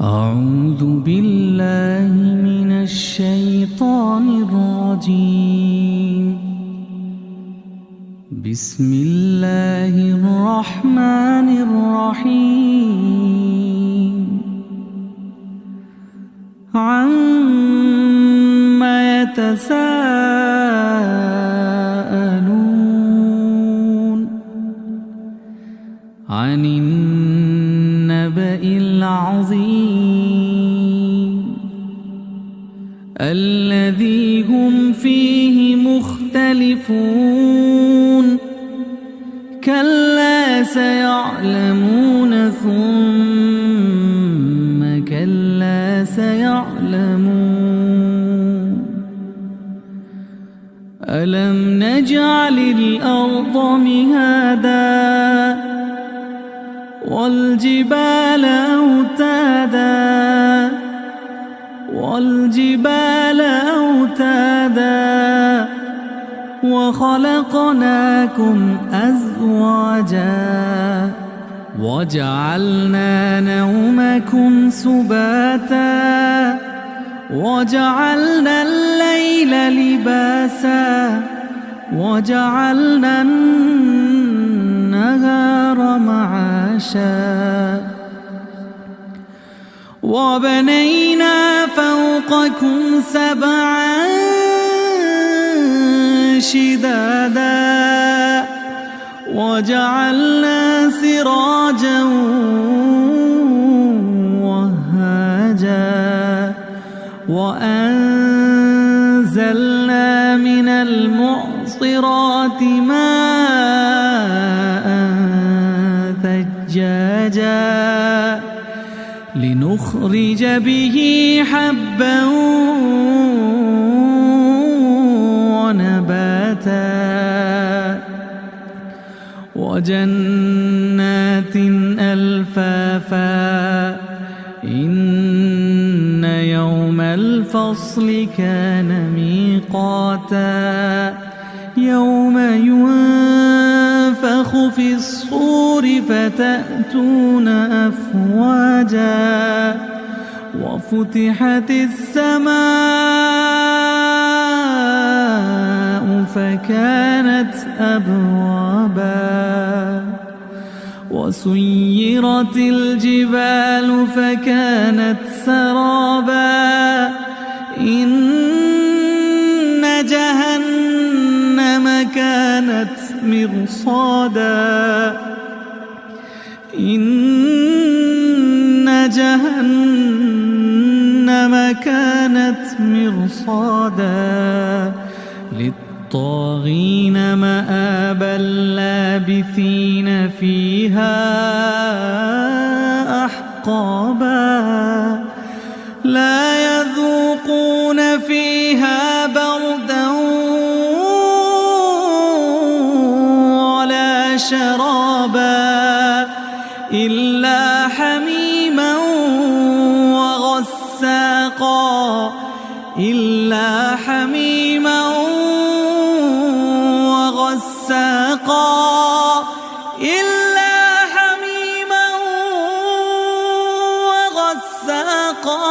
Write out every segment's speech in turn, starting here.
أعوذ بالله من الشيطان الرجيم. بسم الله الرحمن الرحيم. عما يتساءلون عن النبأ العظيم الذي هم فيه مختلفون كلا سيعلمون ثم كلا سيعلمون ألم نجعل الأرض مهادا والجبال أوتادا وخلقناكم أزواجا وجعلنا نومكم سباتا وجعلنا الليل لباسا وجعلنا النهار معاشا وبنينا فوقكم سبعا شدادا وجعلنا سراجا وهاجا وأنزلنا من المعصرات ماء ثجاجا لنخرج به حبا ونباتا وجنات ألفافا إن يوم الفصل كان ميقاتا يوم ينفخ في الصور فتأتون أفواجا وفتحت السماء فكانت أبوابا وسيرت الجبال فكانت سرابا إن جهنم كانت مرصادا إن جهنم كانت مرصادا للطاغين مآبا لابثين فيها أحقابا لا يذوقون فيها بردا ولا شرابا إلا حميما وغساقا إلا حميما وغساقا إلا حميما وغساقا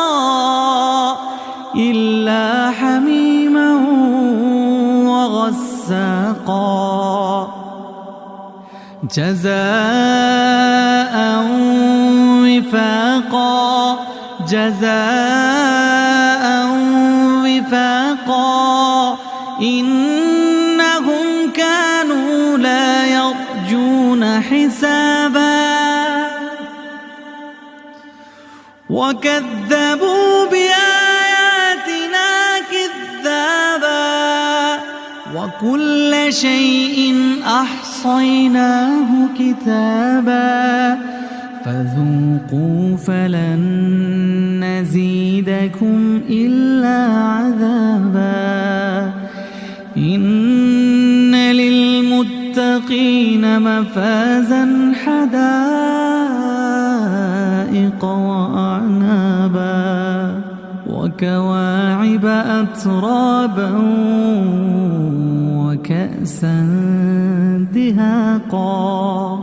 إلا حميما وغساقا جزاء وفاقا جزاء وفاقا إنهم كانوا لا يرجون حسابا وكذبوا بآياتنا كذابا وكل شيء أحصيناه كتابا فذوقوا فلن نزيدكم إلا عذابا إن للمتقين مفازا حدائق وأعنابا وكواعب أترابا وكأسا دهاقا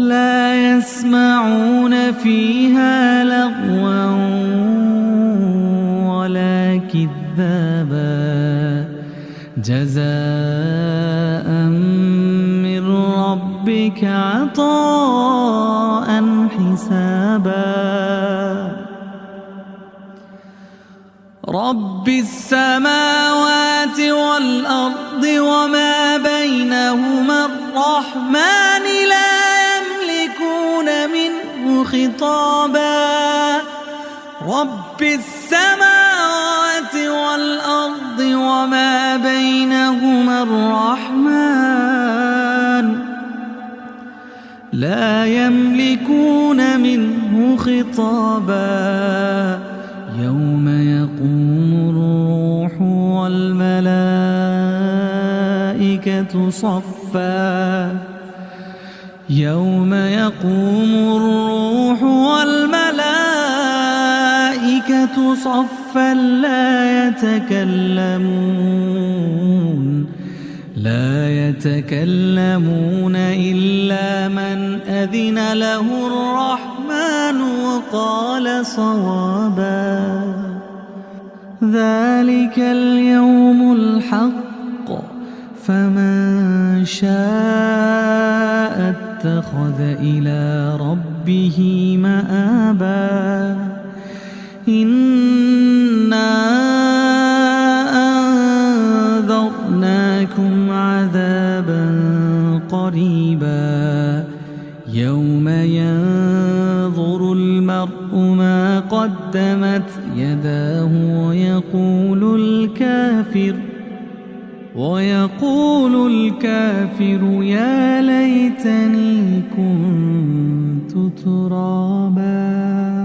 لا يسمعون فيها لغوا ولا كذابا جزاء من ربك عطاء حسابا رب السماوات والأرض وما بينهما الرحمن لا يملكون منه خطابا رب السماوات والأرض وما بينهما الرحمن لا يملكون منه خطابا يوم يقوم الروح والملائكة صفا يوم يقوم الروح والملائكة صفا لا يتكلمون إلا من أذن له الرحمن وقال صوابا ذلك اليوم الحق فمن شاء اتخذ إلى ربه مآبا إنا أنذرناكم عذابا قريبا يوم ينظر المرء ما قدمت يداه ويقول الكافر يا ليتني كنت ترابا.